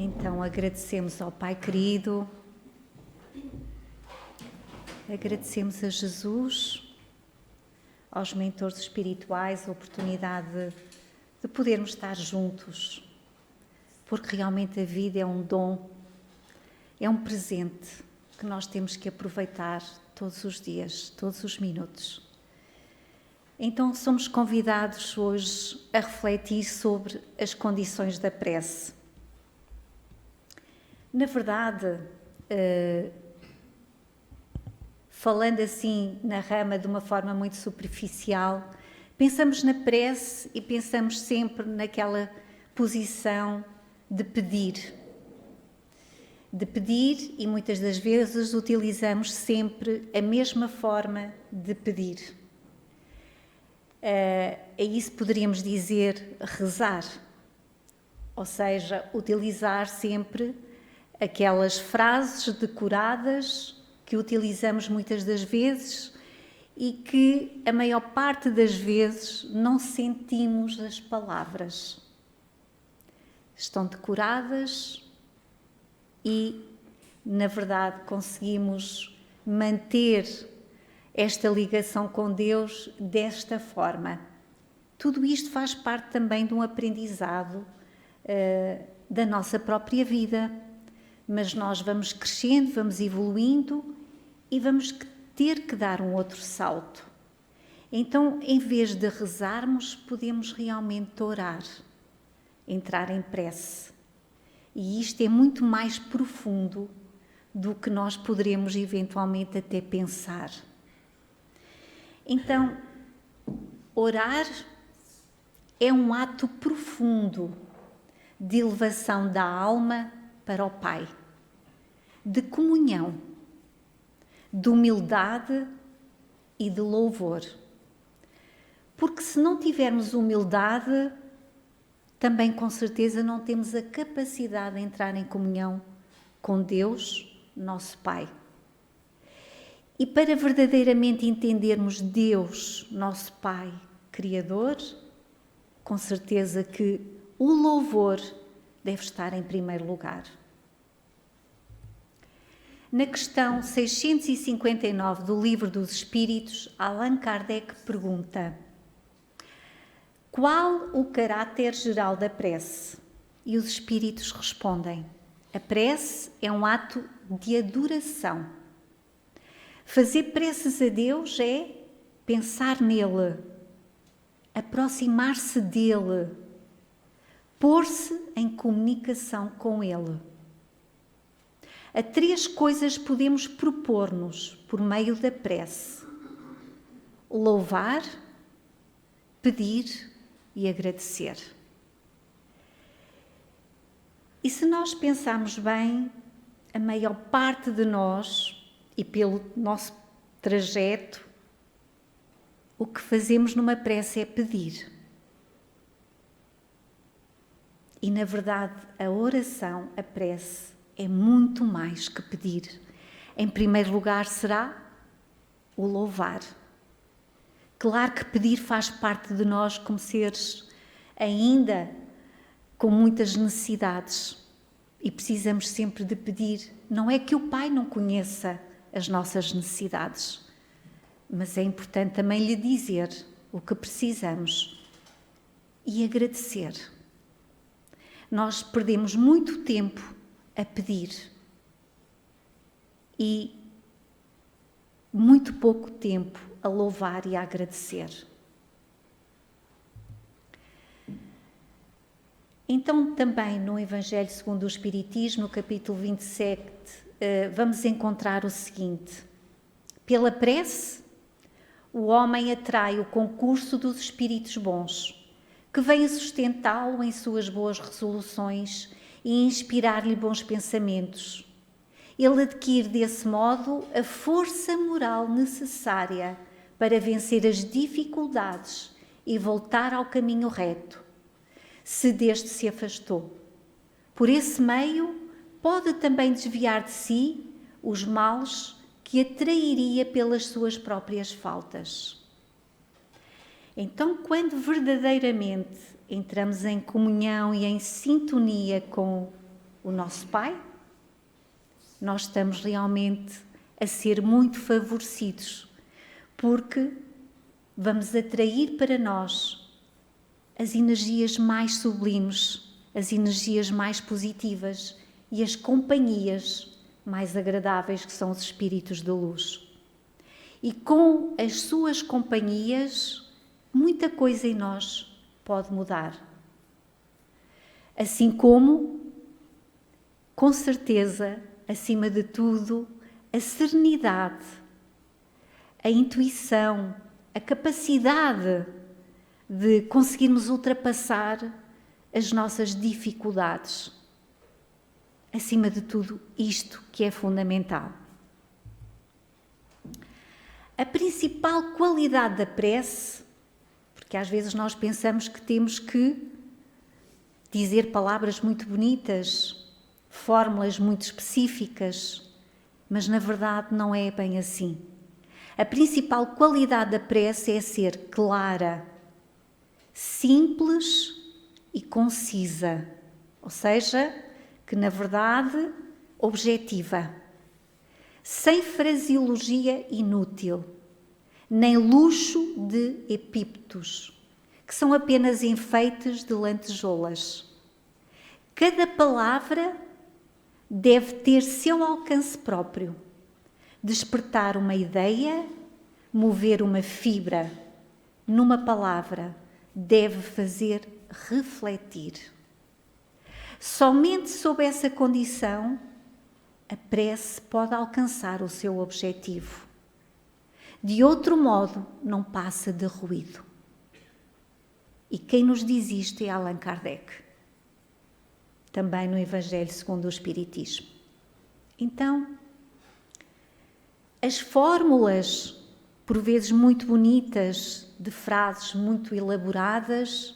Então agradecemos ao Pai querido, agradecemos a Jesus, aos mentores espirituais, a oportunidade de podermos estar juntos, porque realmente a vida é um dom, é um presente que nós temos que aproveitar todos os dias, todos os minutos. Então somos convidados hoje a refletir sobre as condições da prece. Na verdade, falando assim na rama de uma forma muito superficial, pensamos na prece e pensamos sempre naquela posição de pedir. E muitas das vezes utilizamos sempre a mesma forma de pedir. A isso poderíamos dizer rezar, ou seja, utilizar sempre aquelas frases decoradas que utilizamos muitas das vezes e que a maior parte das vezes não sentimos as palavras. Estão decoradas e, na verdade, conseguimos manter esta ligação com Deus desta forma. Tudo isto faz parte também de um aprendizado da nossa própria vida. Mas nós vamos crescendo, vamos evoluindo e vamos ter que dar um outro salto. Então, em vez de rezarmos, podemos realmente orar, entrar em prece. E isto é muito mais profundo do que nós poderemos eventualmente até pensar. Então, orar é um ato profundo de elevação da alma para o Pai, de comunhão, de humildade e de louvor. Porque se não tivermos humildade, também com certeza não temos a capacidade de entrar em comunhão com Deus, nosso Pai. E para verdadeiramente entendermos Deus, nosso Pai Criador, com certeza que o louvor deve estar em primeiro lugar. Na questão 659 do Livro dos Espíritos, Allan Kardec pergunta: qual o caráter geral da prece? E os Espíritos respondem: a prece é um ato de adoração. Fazer preces a Deus é pensar nele, aproximar-se dele, pôr-se em comunicação com Ele. A três coisas podemos propor-nos por meio da prece: louvar, pedir e agradecer. E se nós pensarmos bem, a maior parte de nós, e pelo nosso trajeto, o que fazemos numa prece é pedir. E, na verdade, a oração, a prece, é muito mais que pedir. Em primeiro lugar, será o louvar. Claro que pedir faz parte de nós como seres ainda com muitas necessidades. E precisamos sempre de pedir. Não é que o Pai não conheça as nossas necessidades, mas é importante também lhe dizer o que precisamos e agradecer. Nós perdemos muito tempo a pedir e muito pouco tempo a louvar e a agradecer. Então, também no Evangelho segundo o Espiritismo, no capítulo 27, vamos encontrar o seguinte: pela prece, o homem atrai o concurso dos espíritos bons, que vêm sustentá-lo em suas boas resoluções e inspirar-lhe bons pensamentos. Ele adquire, desse modo, a força moral necessária para vencer as dificuldades e voltar ao caminho reto, se deste se afastou. Por esse meio, pode também desviar de si os males que atrairia pelas suas próprias faltas. Então, quando verdadeiramente entramos em comunhão e em sintonia com o nosso Pai, nós estamos realmente a ser muito favorecidos, porque vamos atrair para nós as energias mais sublimes, as energias mais positivas e as companhias mais agradáveis, que são os espíritos da luz. E com as suas companhias, muita coisa em nós pode mudar. Assim como, com certeza, acima de tudo, a serenidade, a intuição, a capacidade de conseguirmos ultrapassar as nossas dificuldades. Acima de tudo, isto que é fundamental. A principal qualidade da prece, porque às vezes nós pensamos que temos que dizer palavras muito bonitas, fórmulas muito específicas, mas na verdade não é bem assim. A principal qualidade da prece é ser clara, simples e concisa, ou seja, que na verdade objetiva, sem fraseologia inútil, nem luxo de epípetos, que são apenas enfeites de lantejoulas. Cada palavra deve ter seu alcance próprio, despertar uma ideia, mover uma fibra. Numa palavra, deve fazer refletir. Somente sob essa condição, a prece pode alcançar o seu objetivo. De outro modo, não passa de ruído. E quem nos diz isto é Allan Kardec, também no Evangelho segundo o Espiritismo. Então, as fórmulas, por vezes muito bonitas, de frases muito elaboradas,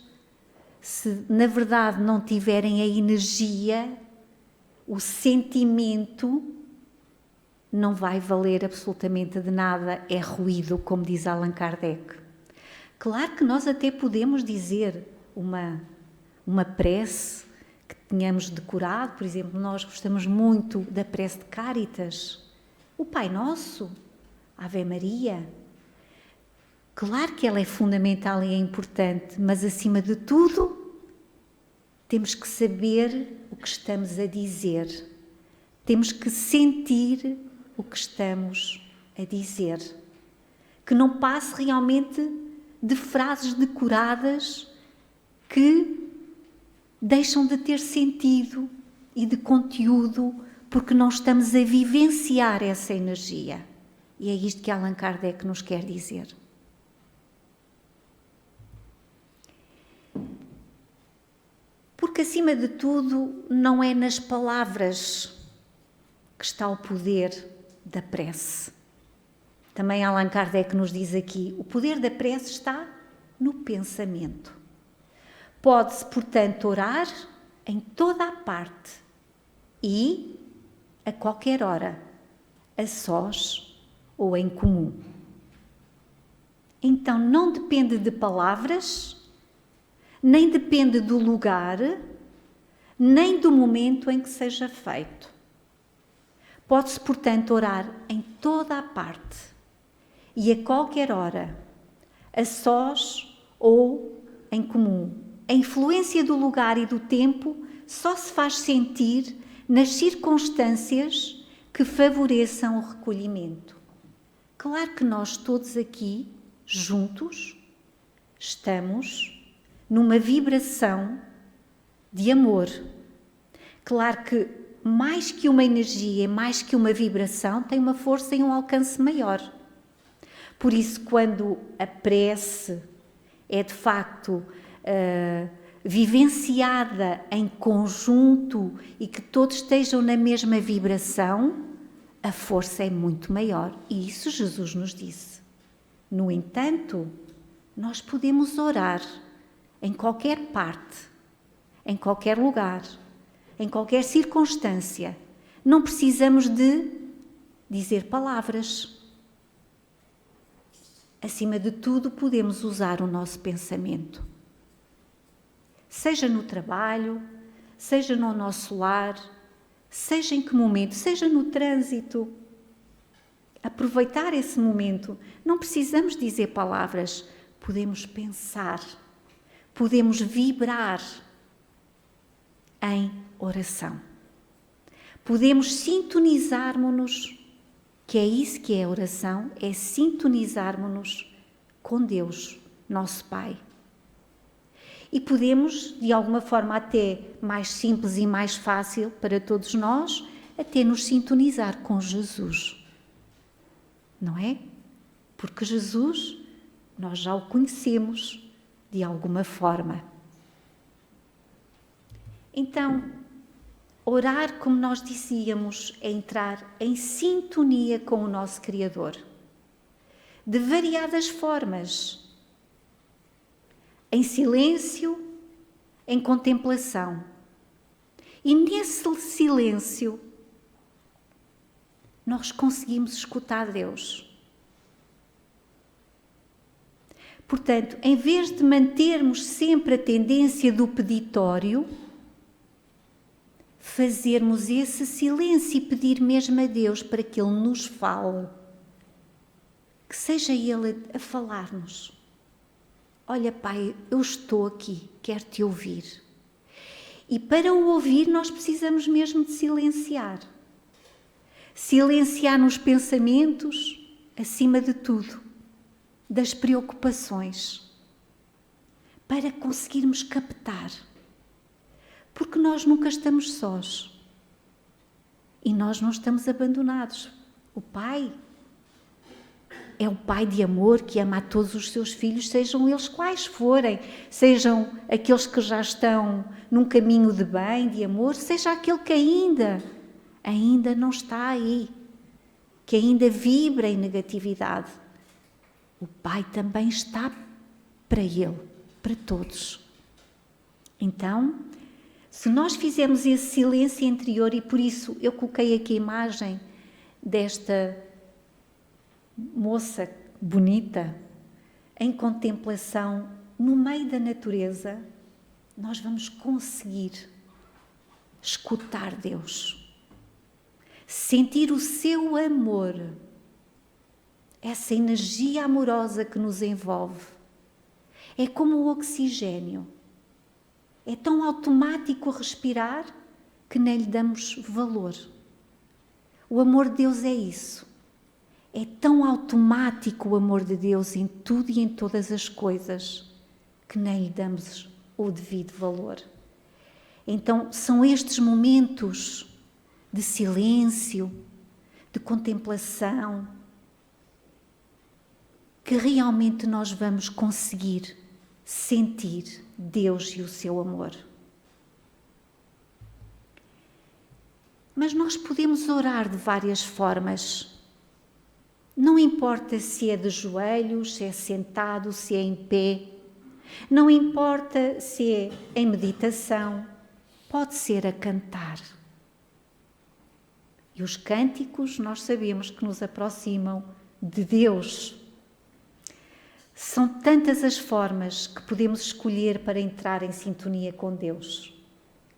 se na verdade não tiverem a energia, o sentimento, não vai valer absolutamente de nada, é ruído, como diz Allan Kardec. Claro que nós até podemos dizer uma prece que tenhamos decorado, por exemplo, nós gostamos muito da prece de Cáritas, o Pai Nosso, Ave Maria. Claro que ela é fundamental e é importante, mas acima de tudo, temos que saber o que estamos a dizer. Temos que sentir o que estamos a dizer. Que não passe realmente de frases decoradas que deixam de ter sentido e de conteúdo porque não estamos a vivenciar essa energia. E é isto que Allan Kardec nos quer dizer. Porque, acima de tudo, não é nas palavras que está o poder da prece. Também Allan Kardec nos diz aqui, o poder da prece está no pensamento. Pode-se, portanto, orar em toda a parte e a qualquer hora, a sós ou em comum. Então, não depende de palavras, nem depende do lugar, nem do momento em que seja feito. Pode-se, portanto, orar em toda a parte e a qualquer hora, a sós ou em comum. A influência do lugar e do tempo só se faz sentir nas circunstâncias que favoreçam o recolhimento. Claro que nós todos aqui, juntos, estamos numa vibração de amor. Claro que mais que uma energia, mais que uma vibração, tem uma força e um alcance maior. Por isso, quando a prece é de facto vivenciada em conjunto e que todos estejam na mesma vibração, a força é muito maior. E isso Jesus nos disse. No entanto, nós podemos orar em qualquer parte, em qualquer lugar, em qualquer circunstância. Não precisamos de dizer palavras. Acima de tudo, podemos usar o nosso pensamento. Seja no trabalho, seja no nosso lar, seja em que momento, seja no trânsito, aproveitar esse momento. Não precisamos dizer palavras, podemos pensar, podemos vibrar em oração. Podemos sintonizarmos-nos, que é isso que é a oração, é sintonizarmos-nos com Deus, nosso Pai. E podemos, de alguma forma até mais simples e mais fácil para todos nós, até nos sintonizar com Jesus. Não é? Porque Jesus, nós já o conhecemos de alguma forma. Então, orar, como nós dizíamos, é entrar em sintonia com o nosso Criador. De variadas formas. Em silêncio, em contemplação. E nesse silêncio, nós conseguimos escutar Deus. Portanto, em vez de mantermos sempre a tendência do peditório, fazermos esse silêncio e pedir mesmo a Deus para que Ele nos fale. Que seja Ele a falar-nos. Olha, Pai, eu estou aqui, quero te ouvir. E para o ouvir nós precisamos mesmo de silenciar. Silenciar nos pensamentos, acima de tudo, das preocupações, para conseguirmos captar. Porque nós nunca estamos sós. E nós não estamos abandonados. O Pai é o Pai de amor que ama a todos os seus filhos, sejam eles quais forem, sejam aqueles que já estão num caminho de bem, de amor, seja aquele que ainda não está aí, que ainda vibra em negatividade. O Pai também está para ele, para todos. Então, se nós fizermos esse silêncio interior, e por isso eu coloquei aqui a imagem desta moça bonita, em contemplação, no meio da natureza, nós vamos conseguir escutar Deus, sentir o seu amor, essa energia amorosa que nos envolve. É como o oxigênio. É tão automático respirar que nem lhe damos valor. O amor de Deus é isso. É tão automático o amor de Deus em tudo e em todas as coisas que nem lhe damos o devido valor. Então, são estes momentos de silêncio, de contemplação, que realmente nós vamos conseguir sentir Deus e o seu amor. Mas nós podemos orar de várias formas. Não importa se é de joelhos, se é sentado, se é em pé. Não importa se é em meditação. Pode ser a cantar. E os cânticos nós sabemos que nos aproximam de Deus. São tantas as formas que podemos escolher para entrar em sintonia com Deus.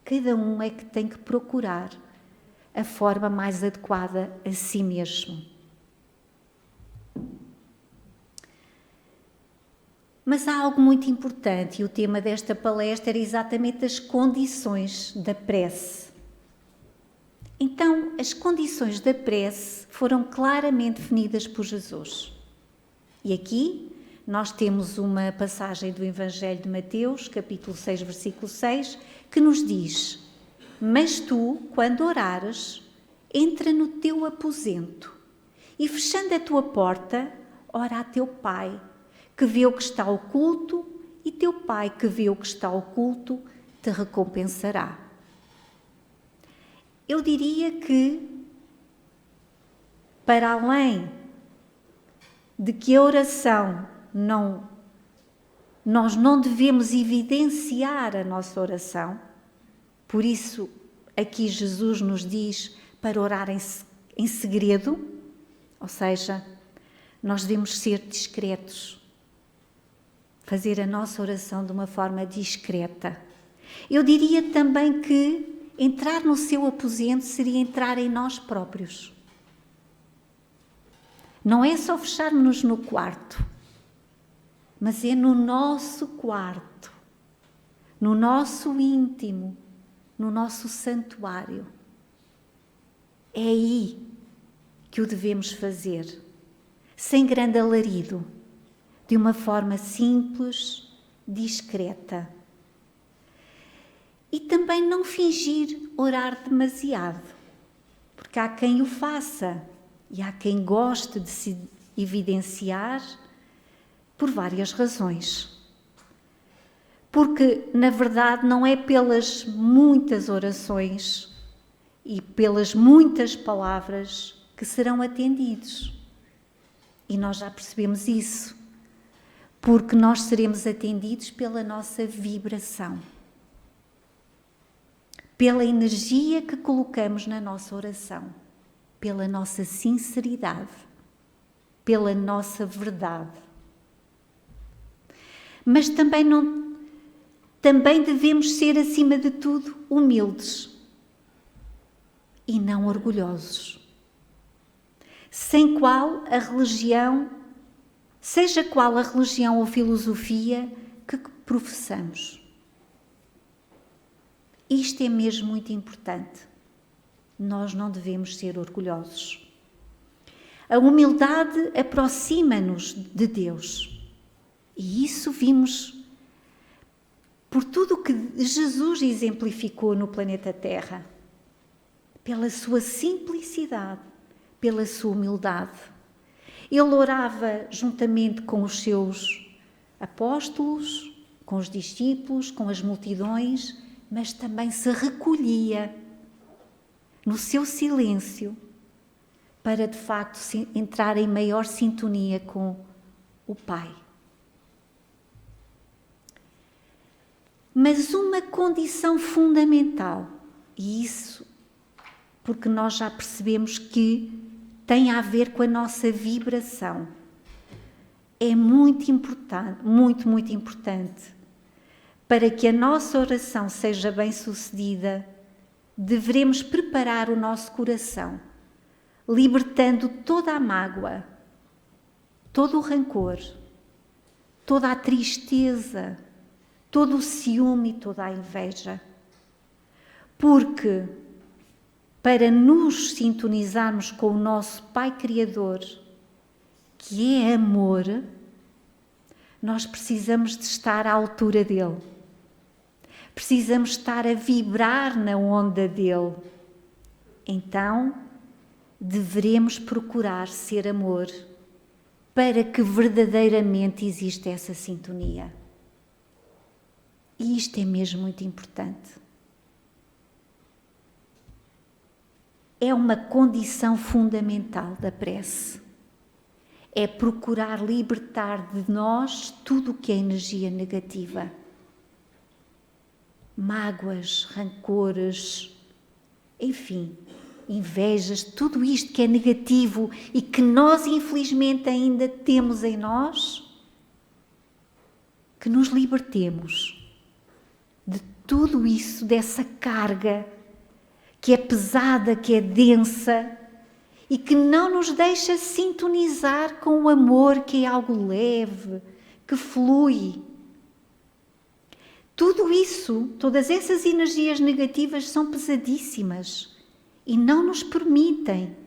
Cada um é que tem que procurar a forma mais adequada a si mesmo. Mas há algo muito importante e o tema desta palestra era exatamente as condições da prece. Então, as condições da prece foram claramente definidas por Jesus. E aqui nós temos uma passagem do Evangelho de Mateus, capítulo 6, versículo 6, que nos diz: Mas tu, quando orares, entra no teu aposento e, fechando a tua porta, ora a teu Pai, que vê o que está oculto, e teu Pai, que vê o que está oculto, te recompensará. Eu diria que, para além de que a oração nós não devemos evidenciar a nossa oração, por isso aqui Jesus nos diz para orar em segredo, ou seja, nós devemos ser discretos, fazer a nossa oração de uma forma discreta. Eu diria também que Entrar no seu aposento seria entrar em nós próprios. Não é só fecharmos-nos no quarto, mas é no nosso quarto, no nosso íntimo, no nosso santuário. É aí que o devemos fazer, sem grande alarido, de uma forma simples, discreta. E também não fingir orar demasiado, porque há quem o faça e há quem goste de se evidenciar por várias razões. Porque, na verdade, não é pelas muitas orações e pelas muitas palavras que serão atendidos. E nós já percebemos isso, porque nós seremos atendidos pela nossa vibração, pela energia que colocamos na nossa oração, pela nossa sinceridade, pela nossa verdade. Mas também devemos ser, acima de tudo, humildes e não orgulhosos, sem qual a religião, seja qual a religião ou filosofia que professamos. Isto é mesmo muito importante. Nós não devemos ser orgulhosos. A humildade aproxima-nos de Deus. E isso vimos por tudo o que Jesus exemplificou no planeta Terra. Pela sua simplicidade, pela sua humildade. Ele orava juntamente com os seus apóstolos, com os discípulos, com as multidões, mas também se recolhia no seu silêncio para, de facto, entrar em maior sintonia com o Pai. Mas uma condição fundamental, e isso porque nós já percebemos que tem a ver com a nossa vibração, é muito importante, muito importante. Para que a nossa oração seja bem-sucedida, devemos preparar o nosso coração, libertando toda a mágoa, todo o rancor, toda a tristeza, todo o ciúme e toda a inveja. Porque, para nos sintonizarmos com o nosso Pai Criador, que é amor, nós precisamos de estar à altura dele. Precisamos estar a vibrar na onda dele. Então, deveremos procurar ser amor para que verdadeiramente exista essa sintonia. E isto é mesmo muito importante. É uma condição fundamental da prece. É procurar libertar de nós tudo o que é energia negativa. Mágoas, rancores, enfim, invejas, tudo isto que é negativo e que nós infelizmente ainda temos em nós, que nos libertemos de tudo isso, dessa carga que é pesada, que é densa e que não nos deixa sintonizar com o amor, que é algo leve, que flui. Tudo isso, todas essas energias negativas são pesadíssimas e não nos permitem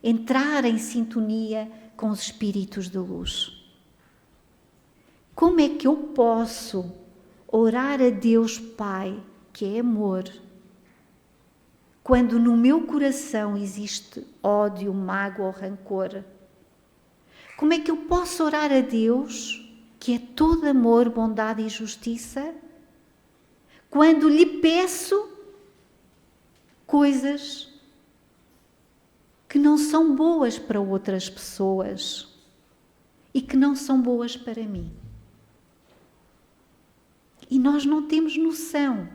entrar em sintonia com os espíritos de luz. Como é que eu posso orar a Deus Pai, que é amor, quando no meu coração existe ódio, mágoa ou rancor? Como é que eu posso orar a Deus, que é todo amor, bondade e justiça, quando lhe peço coisas que não são boas para outras pessoas e que não são boas para mim? E nós não temos noção.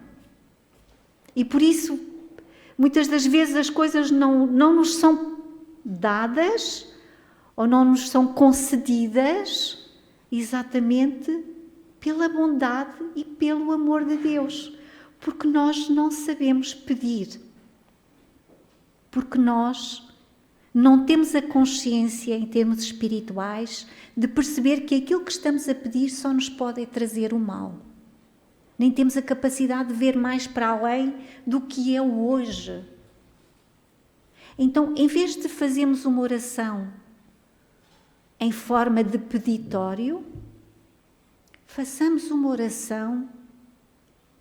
E por isso, muitas das vezes as coisas não nos são dadas ou não nos são concedidas exatamente pela bondade e pelo amor de Deus. Porque nós não sabemos pedir. Porque nós não temos a consciência, em termos espirituais, de perceber que aquilo que estamos a pedir só nos pode trazer o mal. Nem temos a capacidade de ver mais para além do que é o hoje. Então, em vez de fazermos uma oração em forma de peditório, façamos uma oração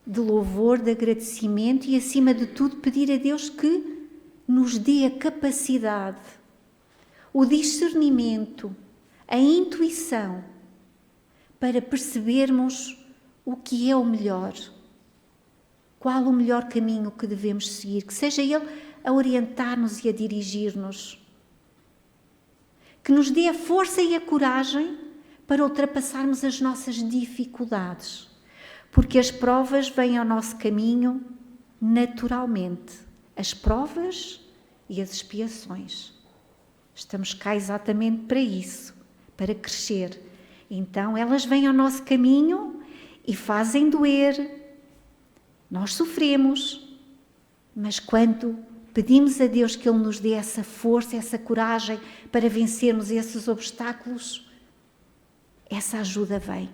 de louvor, de agradecimento e, acima de tudo, pedir a Deus que nos dê a capacidade, o discernimento, a intuição para percebermos o que é o melhor, qual o melhor caminho que devemos seguir, que seja Ele a orientar-nos e a dirigir-nos, que nos dê a força e a coragem para ultrapassarmos as nossas dificuldades, porque as provas vêm ao nosso caminho naturalmente. As provas e as expiações. Estamos cá exatamente para isso, para crescer. Então, elas vêm ao nosso caminho e fazem doer. Nós sofremos, mas quando pedimos a Deus que Ele nos dê essa força, essa coragem para vencermos esses obstáculos, essa ajuda vem.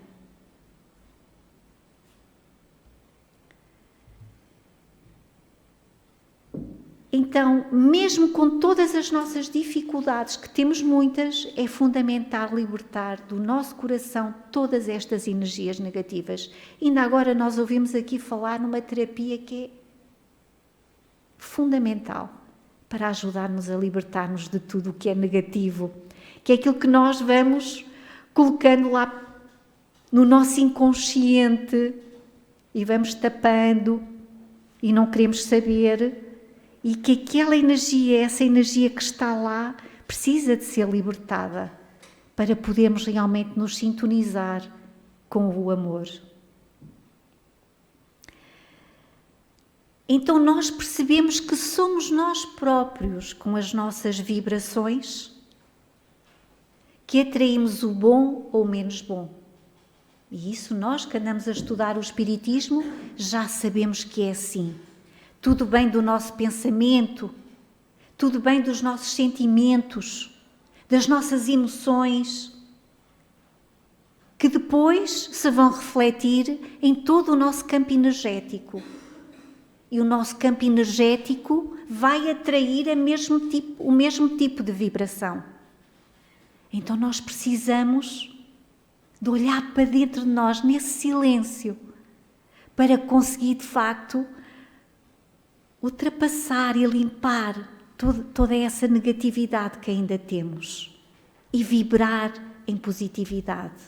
Então, mesmo com todas as nossas dificuldades, que temos muitas, é fundamental libertar do nosso coração todas estas energias negativas. Ainda agora nós ouvimos aqui falar numa terapia que é fundamental para ajudar-nos a libertar-nos de tudo o que é negativo, que é aquilo que nós vamos colocando lá no nosso inconsciente e vamos tapando e não queremos saber. E que aquela energia, essa energia que está lá, precisa de ser libertada para podermos realmente nos sintonizar com o amor. Então nós percebemos que somos nós próprios, com as nossas vibrações, que atraímos o bom ou o menos bom. E isso nós que andamos a estudar o Espiritismo já sabemos que é assim. Tudo bem do nosso pensamento, tudo bem dos nossos sentimentos, das nossas emoções, que depois se vão refletir em todo o nosso campo energético. E o nosso campo energético vai atrair o mesmo tipo de vibração. Então nós precisamos de olhar para dentro de nós, nesse silêncio, para conseguir de facto ultrapassar e limpar toda essa negatividade que ainda temos e vibrar em positividade.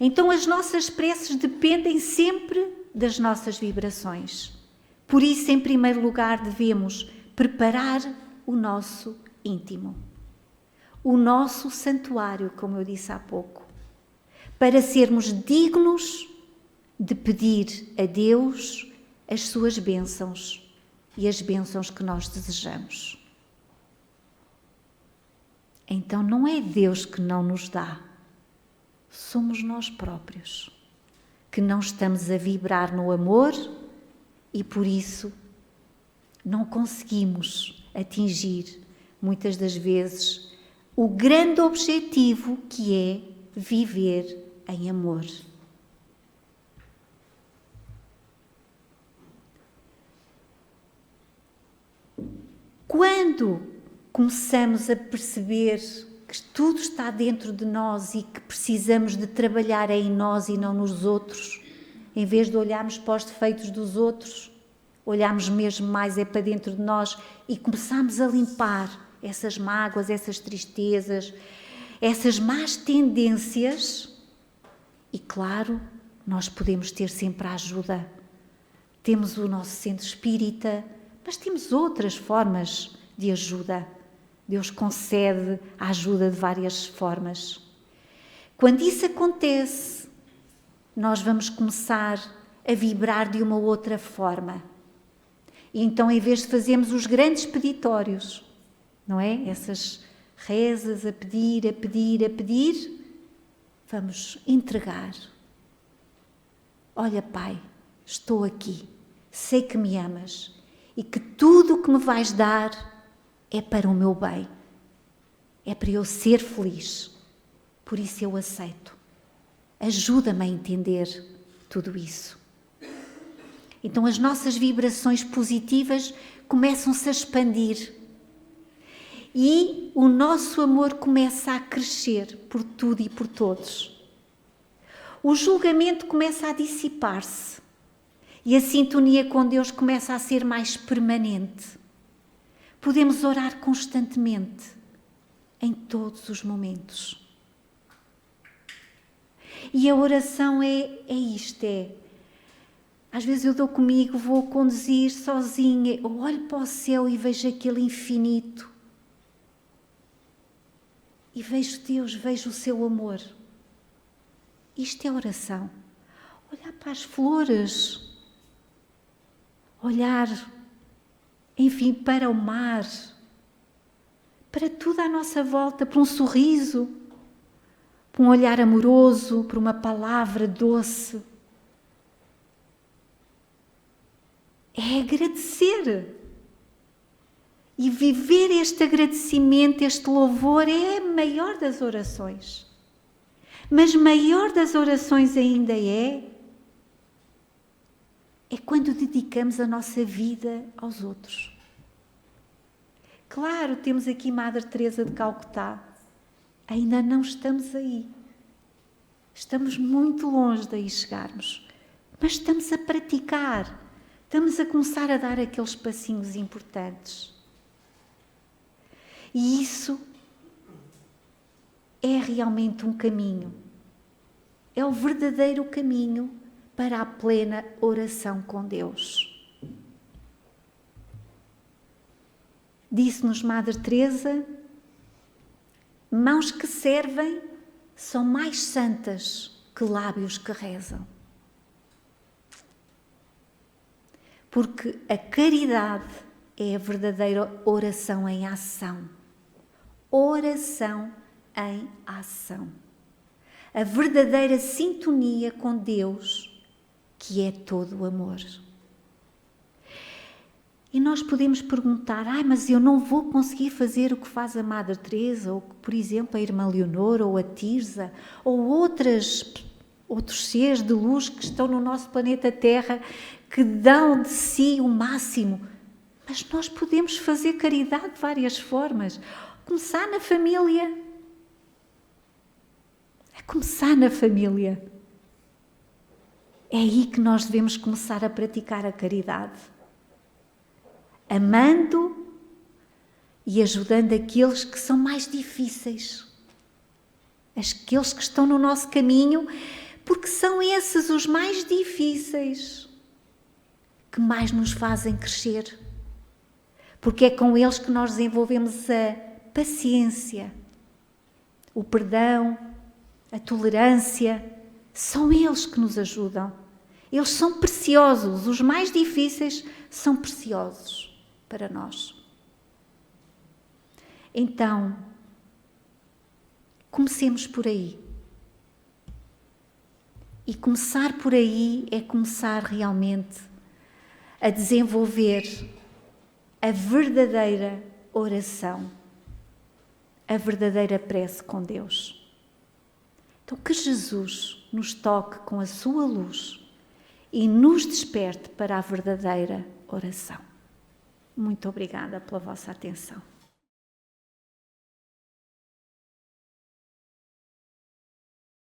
Então as nossas preces dependem sempre das nossas vibrações. Por isso, em primeiro lugar, devemos preparar o nosso íntimo, o nosso santuário, como eu disse há pouco, para sermos dignos de pedir a Deus as suas bênçãos e as bênçãos que nós desejamos. Então não é Deus que não nos dá, somos nós próprios, que não estamos a vibrar no amor e por isso não conseguimos atingir, muitas das vezes, o grande objetivo que é viver em amor. Quando começamos a perceber que tudo está dentro de nós e que precisamos de trabalhar em nós e não nos outros, em vez de olharmos para os defeitos dos outros, olharmos mesmo mais para dentro de nós e começamos a limpar essas mágoas, essas tristezas, essas más tendências. E claro, nós podemos ter sempre a ajuda. Temos o nosso centro espírita, mas temos outras formas de ajuda. Deus concede a ajuda de várias formas. Quando isso acontece, nós vamos começar a vibrar de uma outra forma. E então, em vez de fazermos os grandes peditórios, não é? Essas rezas a pedir, a pedir, a pedir, vamos entregar. Olha, Pai, estou aqui, sei que me amas e que tudo o que me vais dar é para o meu bem, é para eu ser feliz, por isso eu aceito. Ajuda-me a entender tudo isso. Então as nossas vibrações positivas começam-se a expandir e o nosso amor começa a crescer por tudo e por todos. O julgamento começa a dissipar-se e a sintonia com Deus começa a ser mais permanente. Podemos orar constantemente, em todos os momentos. E a oração é isto, às vezes eu dou comigo, vou conduzir sozinha, eu olho para o céu e vejo aquele infinito. E vejo Deus, vejo o seu amor. Isto é oração. Olhar para as flores, olhar, enfim, para o mar, para tudo à nossa volta, para um sorriso, para um olhar amoroso, para uma palavra doce. É agradecer. E viver este agradecimento, este louvor, é a maior das orações. Mas maior das orações ainda é quando dedicamos a nossa vida aos outros. Claro, temos aqui Madre Teresa de Calcutá. Ainda não estamos aí. Estamos muito longe de aí chegarmos. Mas estamos a praticar. Estamos a começar a dar aqueles passinhos importantes. E isso é realmente um caminho. É o verdadeiro caminho para a plena oração com Deus. Disse-nos Madre Teresa, mãos que servem são mais santas que lábios que rezam. Porque a caridade é a verdadeira oração em ação. Oração em ação. A verdadeira sintonia com Deus, que é todo o amor. E nós podemos perguntar, mas eu não vou conseguir fazer o que faz a Madre Teresa, ou, por exemplo, a Irmã Leonor, ou a Tirsa, ou outros seres de luz que estão no nosso planeta Terra, que dão de si o máximo. Mas nós podemos fazer caridade de várias formas. Começar na família. Começar na família. É aí que nós devemos começar a praticar a caridade. Amando e ajudando aqueles que são mais difíceis. Aqueles que estão no nosso caminho, porque são esses os mais difíceis que mais nos fazem crescer. Porque é com eles que nós desenvolvemos a paciência, o perdão, a tolerância. São eles que nos ajudam. Eles são preciosos. Os mais difíceis são preciosos para nós. Então, comecemos por aí. E começar por aí é começar realmente a desenvolver a verdadeira oração, a verdadeira prece com Deus. Então, que Jesus nos toque com a sua luz e nos desperte para a verdadeira oração. Muito obrigada pela vossa atenção.